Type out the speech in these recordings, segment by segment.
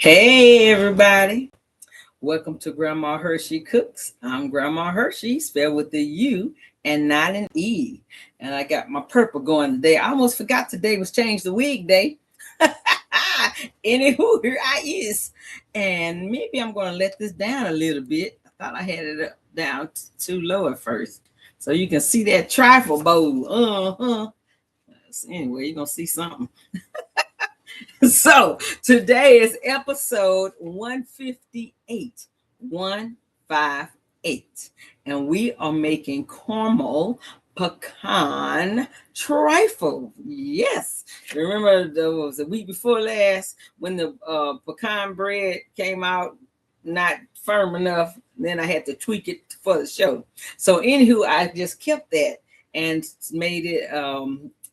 Hey everybody, welcome to Grandma Hershey Cooks. I'm Grandma Hershey, spelled with the U and not an E. And I got my purple going today. I almost forgot today was changed the weekday. Anywho, here I is. And maybe I'm going to let this down a little bit. I thought I had it up, down too low at first. So you can see that trifle bowl. So anyway, you're going to see something. So today is episode 158, 158, and we are making caramel pecan trifle. Yes, remember the week before last when the pecan bread came out not firm enough, then I had to tweak it for the show. So anywho, I just kept that and made it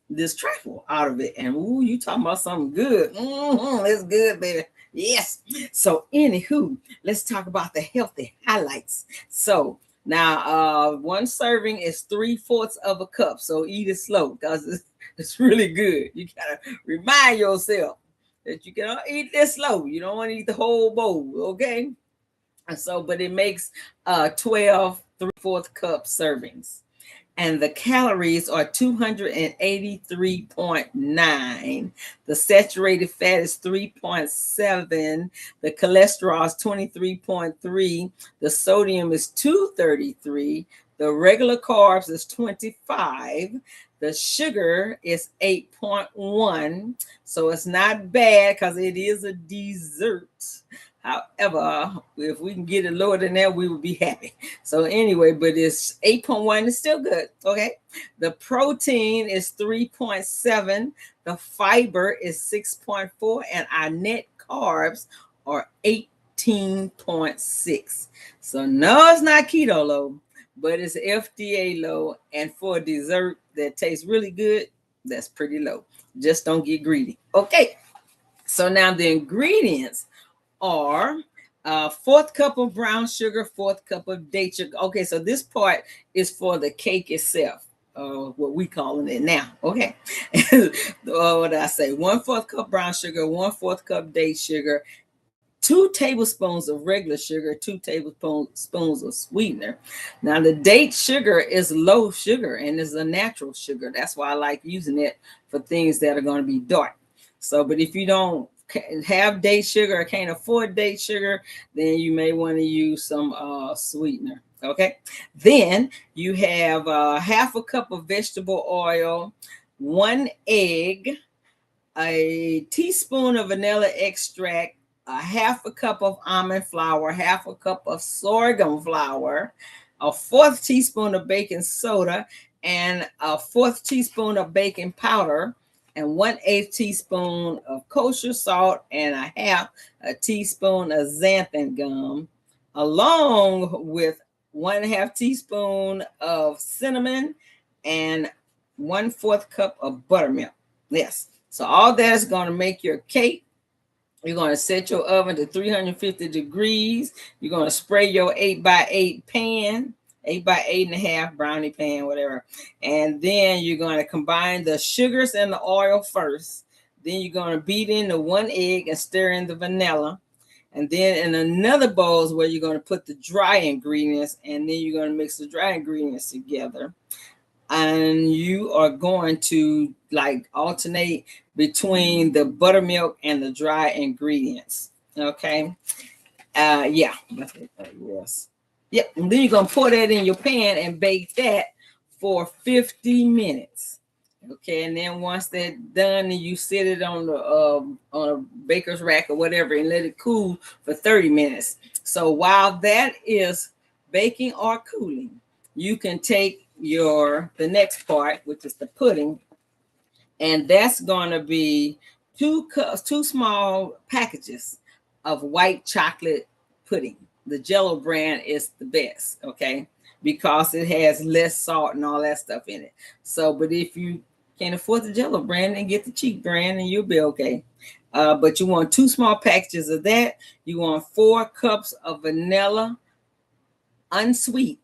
this trifle out of it. And ooh, you talking about something good. It's good, baby. Yes. So anywho, let's talk about the healthy highlights. So now one serving is 3/4 of a cup. So eat it slow because it's really good. You gotta remind yourself that you can eat this slow. You don't want to eat the whole bowl, okay? And so, but it makes 12 3/4 cup servings. And the calories are 283.9. The saturated fat is 3.7. The cholesterol is 23.3. The sodium is 233. The regular carbs is 25. The sugar is 8.1. So it's not bad because it is a dessert. However, if we can get it lower than that, we would be happy. So anyway, but it's 8.1. It's still good. Okay. The protein is 3.7. The fiber is 6.4. And our net carbs are 18.6. So no, it's not keto low, but it's FDA low. And for a dessert that tastes really good, that's pretty low. Just don't get greedy. Okay. So now the ingredients are 1/4 cup of brown sugar, 1/4 cup of date sugar. Okay, so this part is for the cake itself, what we calling it now. Okay, what did I say? 1/4 cup brown sugar, 1/4 cup date sugar, 2 tablespoons of regular sugar, 2 tablespoons of sweetener. Now the date sugar is low sugar and is a natural sugar. That's why I like using it for things that are going to be dark. So, but if you don't have date sugar or can't afford date sugar, then you may want to use some sweetener. Okay, then you have 1/2 cup of vegetable oil, 1 egg, a teaspoon of vanilla extract, 1/2 cup of almond flour, 1/2 cup of sorghum flour, a 1/4 teaspoon of baking soda, and a 1/4 teaspoon of baking powder, and 1/8 teaspoon of kosher salt, and 1/2 teaspoon of xanthan gum, along with 1/2 teaspoon of cinnamon and 1/4 cup of buttermilk. Yes. So all that is going to make your cake. You're going to set your oven to 350 degrees. You're going to spray your 8x8 pan. 8x8.5 brownie pan, whatever. And then you're going to combine the sugars and the oil first. Then you're going to beat in the 1 egg and stir in the vanilla. And then in another bowl is where you're going to put the dry ingredients. And then you're going to mix the dry ingredients together. And you are going to like alternate between the buttermilk and the dry ingredients. Okay. Yeah. Yes. Yep, and then you're going to pour that in your pan and bake that for 50 minutes. Okay, and then once that's done, and you set it on a baker's rack or whatever and let it cool for 30 minutes. So while that is baking or cooling, you can take the next part, which is the pudding, and that's going to be 2 small packages of white chocolate pudding. The Jello brand is the best, okay, because it has less salt and all that stuff in it. So, but if you can't afford the Jello brand, then get the cheap brand and you'll be okay. But you want 2 small packages of that. You want 4 cups of vanilla, unsweet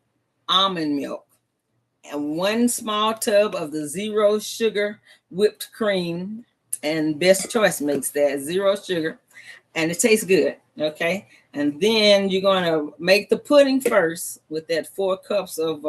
almond milk, and 1 small tub of the 0 sugar whipped cream. And Best Choice makes that 0 sugar. and it tastes good. Okay. And then you're going to make the pudding first with that 4 cups of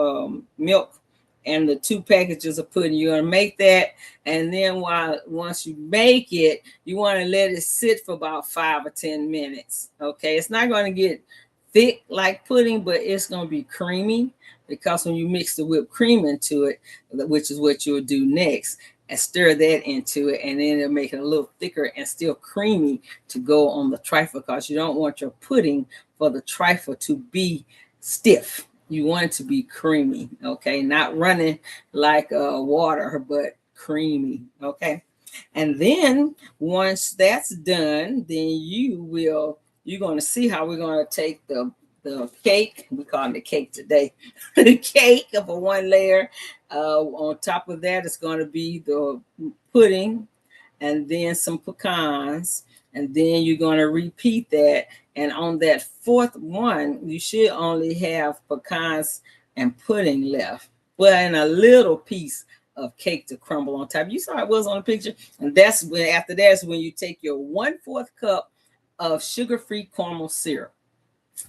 milk and the 2 packages of pudding. You're going to make that. And then once you make it, you want to let it sit for about 5 or 10 minutes. Okay. It's not going to get thick like pudding, but it's going to be creamy, because when you mix the whipped cream into it, which is what you'll do next, and stir that into it, and then it'll make it a little thicker and still creamy to go on the trifle, because you don't want your pudding for the trifle to be stiff. You want it to be creamy, okay? Not running like water, but creamy, okay? And then once that's done, then you're going to see how we're going to take the cake. We call it the cake today. The cake of a 1 layer. On top of that, it's going to be the pudding, and then some pecans, and then you're going to repeat that. And on that 4th one, you should only have pecans and pudding left, but in a little piece of cake to crumble on top. You saw it was on the picture. And that's when, after that's when you take your 1/4 cup of sugar-free caramel syrup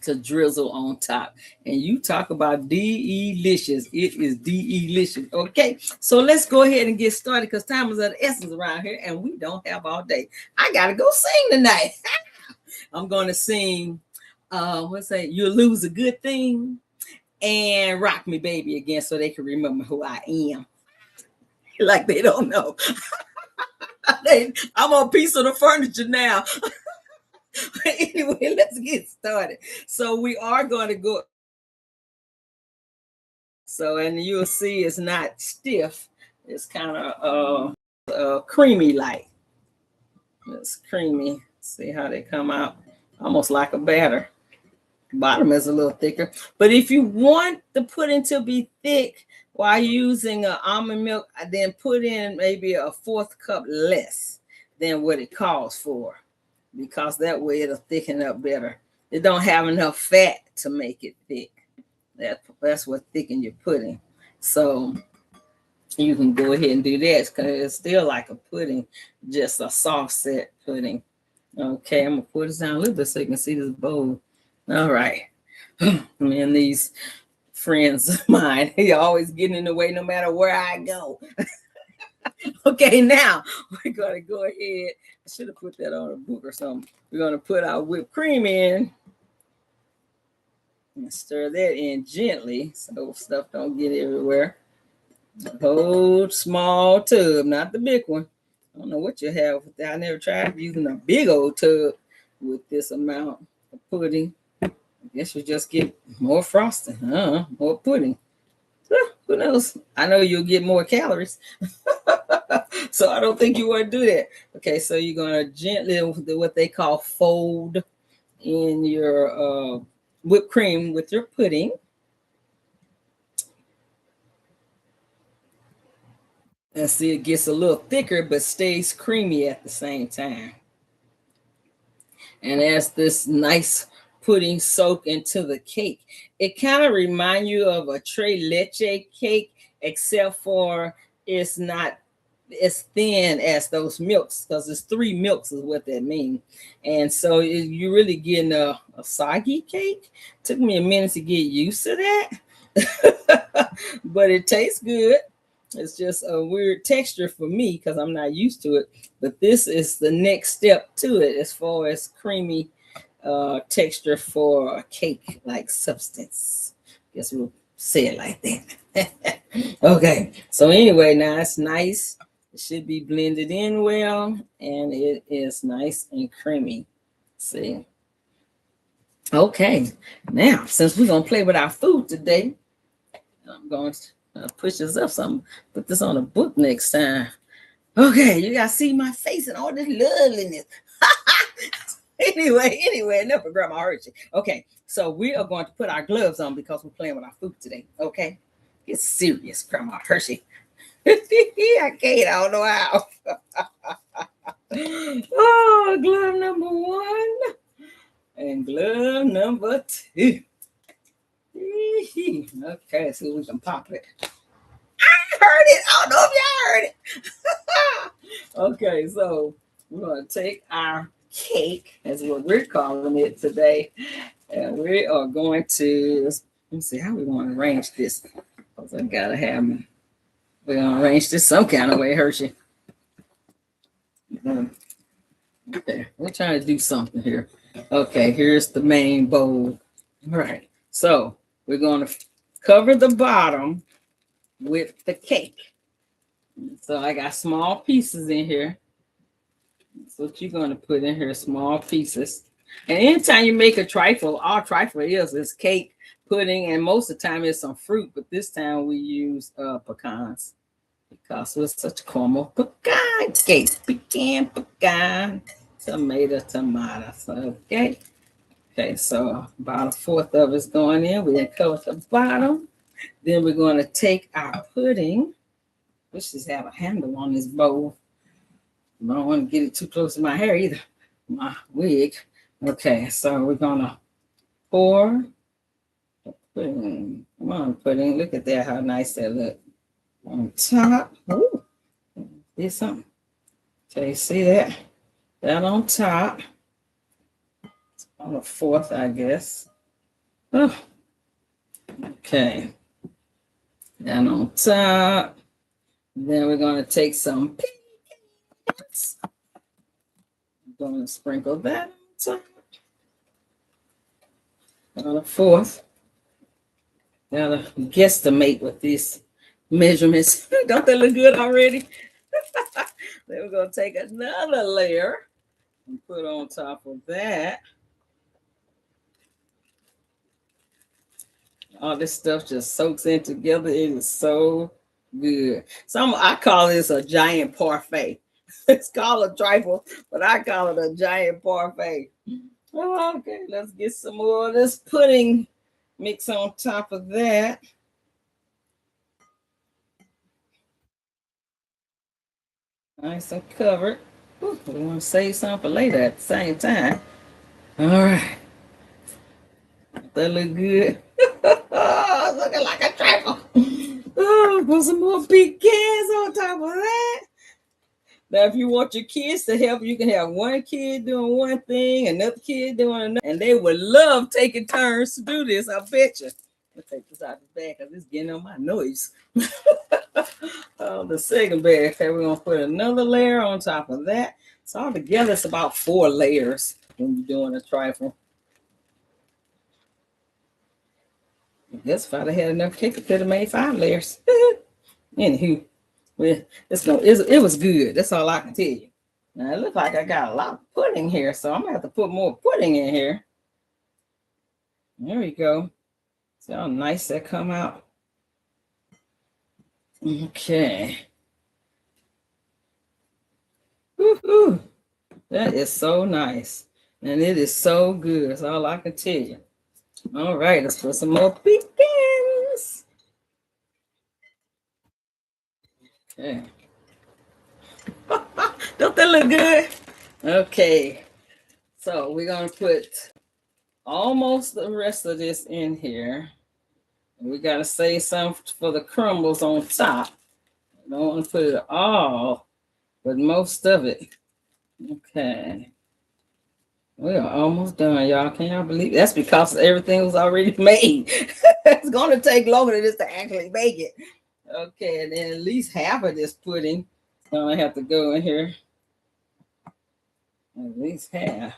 to drizzle on top. And you talk about delicious. It is delicious. Okay, so let's go ahead and get started, because time is of the essence around here and we don't have all day. I gotta go sing tonight. I'm gonna sing what's that? You'll Lose a Good Thing and Rock Me Baby again, so they can remember who I am. Like they don't know. I'm on a piece of the furniture now. Anyway, let's get started. So we are going to go. So, and you'll see it's not stiff. It's kind of creamy like. It's creamy. See how they come out? Almost like a batter. Bottom is a little thicker. But if you want the pudding to be thick while using almond milk, then put in maybe a 4th cup less than what it calls for, because that way it'll thicken up better. It don't have enough fat to make it thick. That's what thickens your pudding. So you can go ahead and do that, because it's still like a pudding, just a soft set pudding. Okay, I'm gonna put this down a little bit so you can see this bowl. All right. Man, these friends of mine, they always getting in the way no matter where I go. Okay, now we're gonna go ahead. I should have put that on a book or something. We're gonna put our whipped cream in and stir that in gently so stuff don't get everywhere. A whole small tub, not the big one. I don't know what you have with that. I never tried using a big old tub with this amount of pudding. I guess you just get more frosting, more pudding. Who knows? I know you'll get more calories. So I don't think you want to do that. Okay, so you're going to gently, what they call fold in your whipped cream with your pudding. And see, it gets a little thicker, but stays creamy at the same time. And as this nice pudding soak into the cake, it kind of reminds you of a tres leche cake, except for it's not as thin as those milks, because it's 3 milks is what that means. And so you're really getting a soggy cake. Took me a minute to get used to that. But it tastes good. It's just a weird texture for me because I'm not used to it. But this is the next step to it as far as creamy texture for a cake-like substance. Guess we'll say it like that. Okay. So anyway, now it's nice. It should be blended in well, and it is nice and creamy. See? Okay. Now, since we're going to play with our food today, I'm going to push this up some, put this on a book next time. Okay, you gotta see my face and all this loveliness. Anyway, enough of Grandma Hershey. Okay, so we are going to put our gloves on because we're playing with our food today. Okay, get serious, Grandma Hershey. I can't, I don't know how. Oh, glove number 1 and glove number 2. Okay, so we can pop it. I heard it. I don't know if y'all heard it. Okay, so we're going to take our cake, as what we're calling it today. And we are going to, let's see how we want to arrange this. Because I gotta have, we're gonna arrange this some kind of way, Hershey. Okay, we're trying to do something here. Okay, here's the main bowl. All right, so we're gonna cover the bottom with the cake. So I got small pieces in here. That's what you're gonna put in here, small pieces. And anytime you make a trifle, all trifle is cake, pudding, and most of the time it's some fruit, but this time we use pecans because it's such a caramel pecan cake. Pecan, tomato. So, okay, so about a fourth of it's going in. We then cover the bottom. Then we're going to take our pudding, which just have a handle on this bowl. I don't want to get it too close to my hair either, my wig. Okay, so we're gonna pour the pudding. Come on, pudding. Look at that, how nice that look. On top. Ooh, did something. Okay, see that? That on top. It's on the fourth, I guess. Oh. Okay. That on top. Then we're gonna take some pecans. I'm gonna sprinkle that on top. On the fourth, gotta guesstimate with these measurements. Don't they look good already? Then we're gonna take another layer and put on top of that. All this stuff just soaks in together. It is so good. I call this a giant parfait. It's called a trifle, but I call it a giant parfait. Oh, okay, let's get some more of this pudding mix on top of that. Nice and covered. Ooh, we want to save some for later at the same time. All right. That look good. Looking like a trifle. Oh, put some more pecans on top of that. Now, if you want your kids to help, you can have one kid doing one thing, another kid doing another, and they would love taking turns to do this, I bet you. I'll take this out the bag because it's getting on my nose. The second bag. Okay, we're going to put another layer on top of that. So all together, it's about 4 layers when you're doing a trifle. I guess if I'd have had enough cake, I could have made 5 layers. Anywho. Well, it was good. That's all I can tell you. Now, it looks like I got a lot of pudding here, so I'm going to have to put more pudding in here. There we go. See how nice that come out? Okay. Woo-hoo. That is so nice. And it is so good. That's all I can tell you. All right, let's put some more pecans. Okay. Don't that look good? Okay. So we're going to put almost the rest of this in here. We got to save some for the crumbles on top. I don't want to put it all, but most of it. Okay. We are almost done, y'all. Can y'all believe it? That's because everything was already made. It's going to take longer than this to actually make it. Okay, and then at least half of this pudding is going to have to go in here. At least half.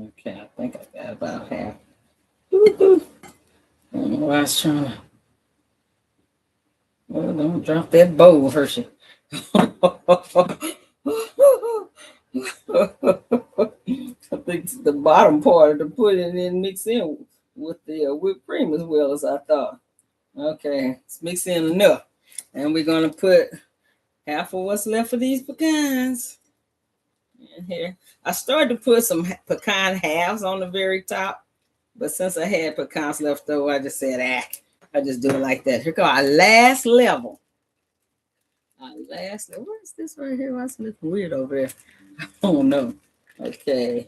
Okay, I think I got about half. Woo-hoo. I don't know why I was trying to. Well, don't drop that bowl, Hershey. I think the bottom part of the pudding didn't mix in with the whipped cream as well as I thought. Okay, let's mix in enough. And we're going to put half of what's left of these pecans in here. I started to put some pecan halves on the very top, but since I had pecans left over, I just said, I just do it like that. Here goes our last level. Our last level. What is this right here? Why is it looking weird over there? I don't know. Okay.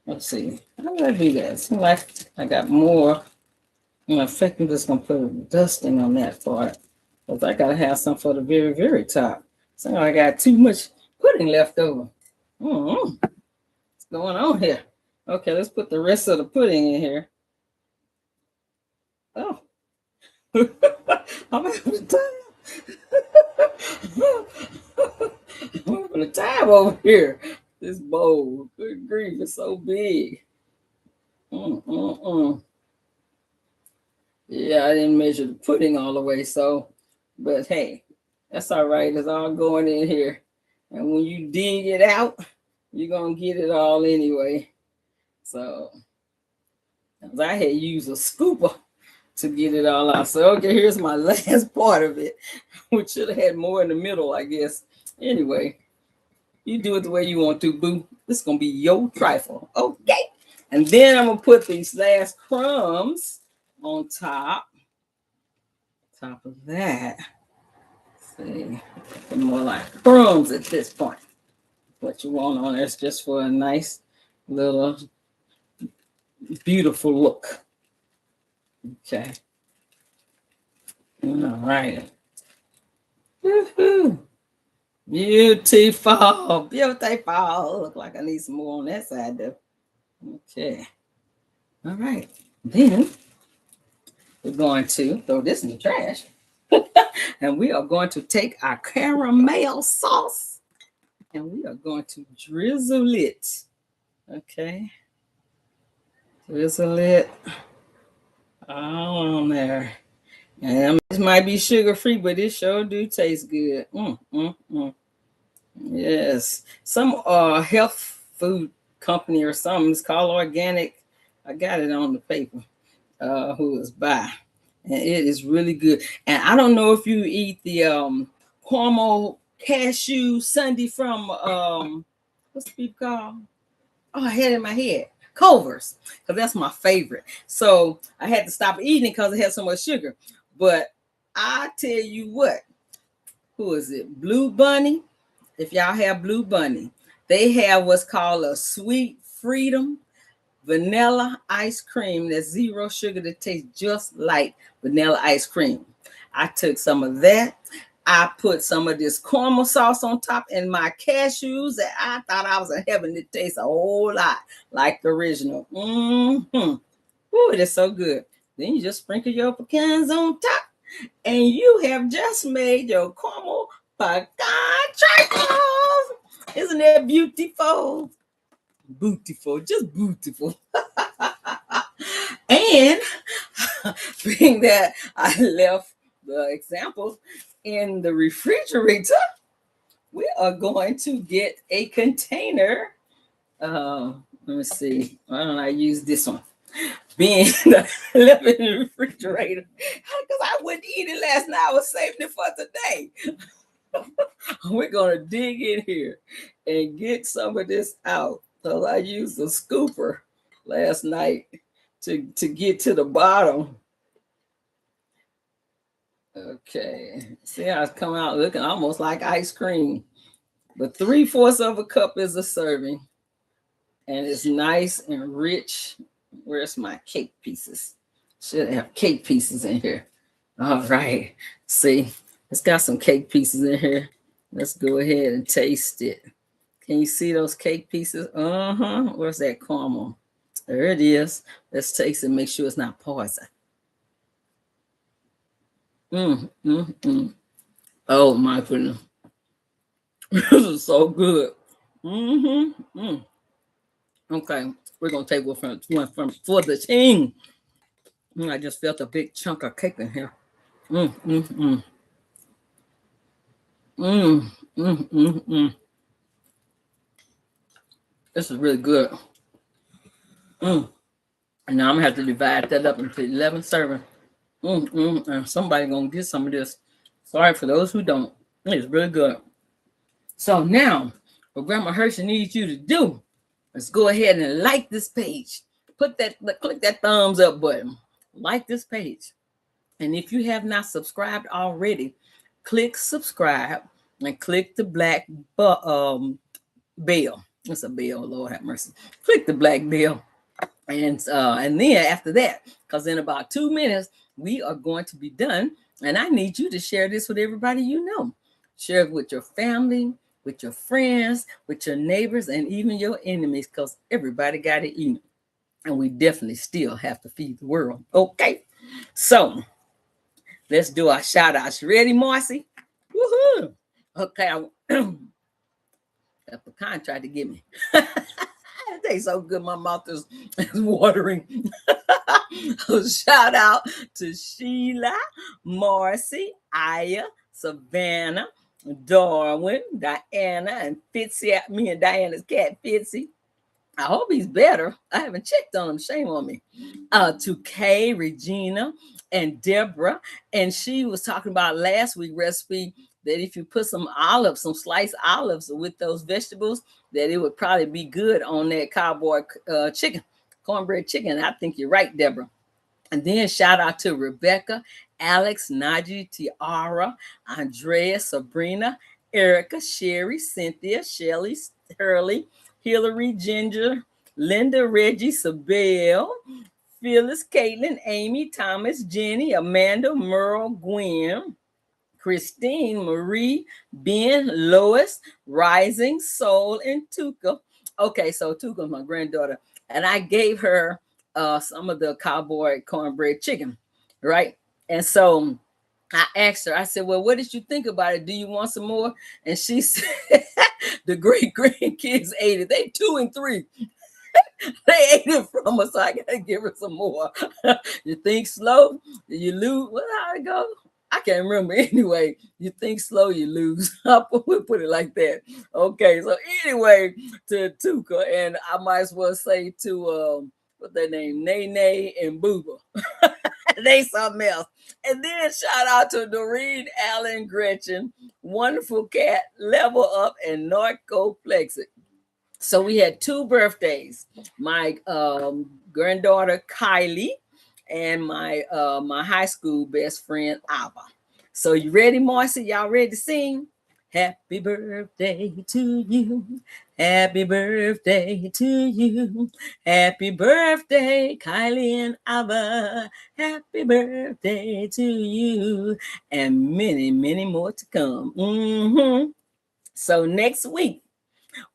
Let's see. How do I do that? It seems like I got more. In fact, I'm just going to put a dusting on that part. Because I got to have some for the very, very top. So I got too much pudding left over. What's going on here? Okay, let's put the rest of the pudding in here. Oh, I'm having time. I'm having a time over here. This bowl, good grief, it's so big. Yeah, I didn't measure the pudding all the way, so, but hey, that's all right. It's all going in here. And when you dig it out, you're going to get it all anyway. So, I had used a scooper to get it all out. So, okay, here's my last part of it, which should have had more in the middle, I guess. Anyway, you do it the way you want to, boo. This is going to be your trifle. Okay. And then I'm going to put these last crumbs on top of that. Let's see, more like crumbs at this point. What you want on there is just for a nice little beautiful look. Okay. All right. Woohoo. Beautiful. Look like I need some more on that side though. Okay. All right. Then we're going to throw this in the trash. And we are going to take our caramel sauce and we are going to drizzle it. Okay. Drizzle it all on there. And this might be sugar-free, but it sure do taste good. Yes. Some health food company or something. It's called organic. I got it on the paper. Who is by. And it is really good. And I don't know if you eat the caramel cashew sundae from what's the people called? Oh, I had it in my head. Culver's, because that's my favorite. So I had to stop eating it because it had so much sugar. But I tell you what, who is it? Blue Bunny. If y'all have Blue Bunny, they have what's called a Sweet Freedom vanilla ice cream that's zero sugar that tastes just like vanilla ice cream. I took some of that. I put some of this caramel sauce on top and my cashews that I thought I was in heaven. It tastes a whole lot like the original. Ooh, it is so good. Then you just sprinkle your pecans on top and you have just made your caramel pecan trifle. Isn't that beautiful? Beautiful, just beautiful. And being that I left the examples in the refrigerator, we are going to get a container. Let me see. Why don't I use this one? Being left in the refrigerator because I wouldn't eat it last night. I was saving it for today. We're going to dig in here and get some of this out. So I used a scooper last night to get to the bottom. Okay. See how it's coming out looking almost like ice cream. But 3/4 of a cup is a serving. And it's nice and rich. Where's my cake pieces? Should have cake pieces in here. All right. See, it's got some cake pieces in here. Let's go ahead and taste it. Can you see those cake pieces? Where's that caramel? There it is. Let's taste it. Make sure it's not poison. Oh my goodness. This is so good. Okay, we're gonna take one from for the team. I just felt a big chunk of cake in here. This is really good. And now I'm gonna have to divide that up into 11 servings. And somebody gonna get some of this. Sorry for those who don't. It's really good. So now, what Grandma Hershey needs you to do is go ahead and like this page. Click that thumbs up button. Like this page. And if you have not subscribed already, click subscribe and click the black bell. It's a bell, Lord have mercy. Click the black bell. And then after that, because in about 2 minutes, we are going to be done. And I need you to share this with everybody you know. Share it with your family, with your friends, with your neighbors, and even your enemies, because everybody got to eat. And we definitely still have to feed the world. Okay. So let's do our shout outs. You ready, Marcy? Woohoo. Okay. That pecan tried to get me. It tastes so good. My mouth is watering. Shout out to Sheila, Marcy, Aya, Savannah, Darwin, Diana, and Fitzy. Me and Diana's cat, Fitzy. I hope he's better. I haven't checked on him. Shame on me. To Kay, Regina, and Deborah. And she was talking about last week's recipe that if you put some olives, some sliced olives with those vegetables, that it would probably be good on that cowboy chicken, cornbread chicken. I think you're right, Deborah. And then shout out to Rebecca, Alex, Najee, Tiara, Andrea, Sabrina, Erica, Sherry, Cynthia, Shelly, Hurley, Hillary, Ginger, Linda, Reggie, Sabelle, Phyllis, Caitlin, Amy, Thomas, Jenny, Amanda, Merle, Gwen, Christine, Marie, Ben, Lois, Rising, Soul, and Tuka. Okay, so Tuka's my granddaughter. And I gave her some of the cowboy cornbread chicken, right? And so I asked her, I said, well, what did you think about it? Do you want some more? And she said, the great grandkids ate it. They 2 and 3. They ate it from us, so I got to give her some more. You think slow, you lose. Well, how it go? I can't remember. Anyway, you think slow, you lose. We'll put it like that. Okay, so anyway, to Tuka, and I might as well say to, what's their name? Nene and Booba. They something else. And then shout out to Doreen, Allen, Gretchen, Wonderful Cat, Level Up, and Narcoplexic. So we had 2 birthdays. My granddaughter Kylie and my high school best friend Ava. So you ready, Marcy? Y'all ready to sing? Happy birthday to you. Happy birthday to you. Happy birthday, Kylie and Ava. Happy birthday to you. And many, many more to come. So next week,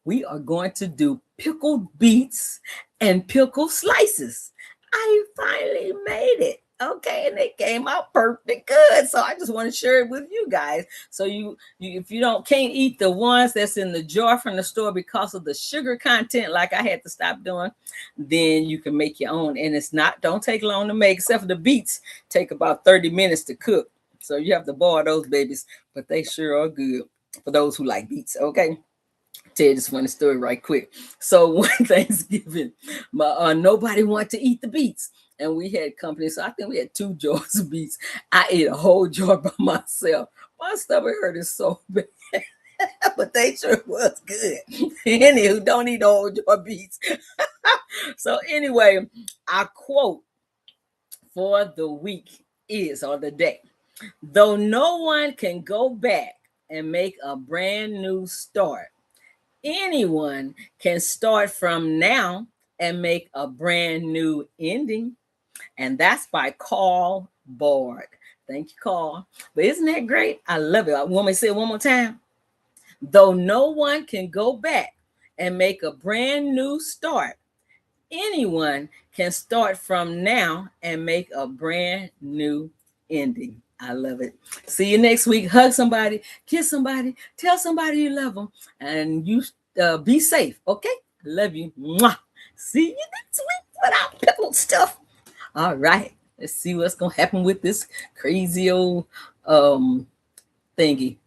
we are going to do pickled beets and pickled slices. I finally made it. Okay, and it came out perfect good. So I just want to share it with you guys. So you if you can't eat the ones that's in the jar from the store because of the sugar content, like I had to stop doing, then you can make your own. And don't take long to make, except for the beets take about 30 minutes to cook. So you have to boil those babies, but they sure are good for those who like beets. Okay. Tell you this funny story right quick. So one Thanksgiving, nobody wanted to eat the beets. And we had company. So I think we had 2 jars of beets. I ate a whole jar by myself. My stomach hurt so bad. But they sure was good. Anywho, don't eat a whole jar of beets. So anyway, our quote for the week is, or the day, though no one can go back and make a brand new start, anyone can start from now and make a brand new ending. And that's by Carl Bard. Thank you, Carl. But isn't that great? I love it. I want me to say it one more time. Though no one can go back and make a brand new start, anyone can start from now and make a brand new ending. I love it. See you next week. Hug somebody, kiss somebody, tell somebody you love them, and you be safe. Okay? Love you. Mwah. See you next week with our pickled stuff. All right. Let's see what's going to happen with this crazy old thingy.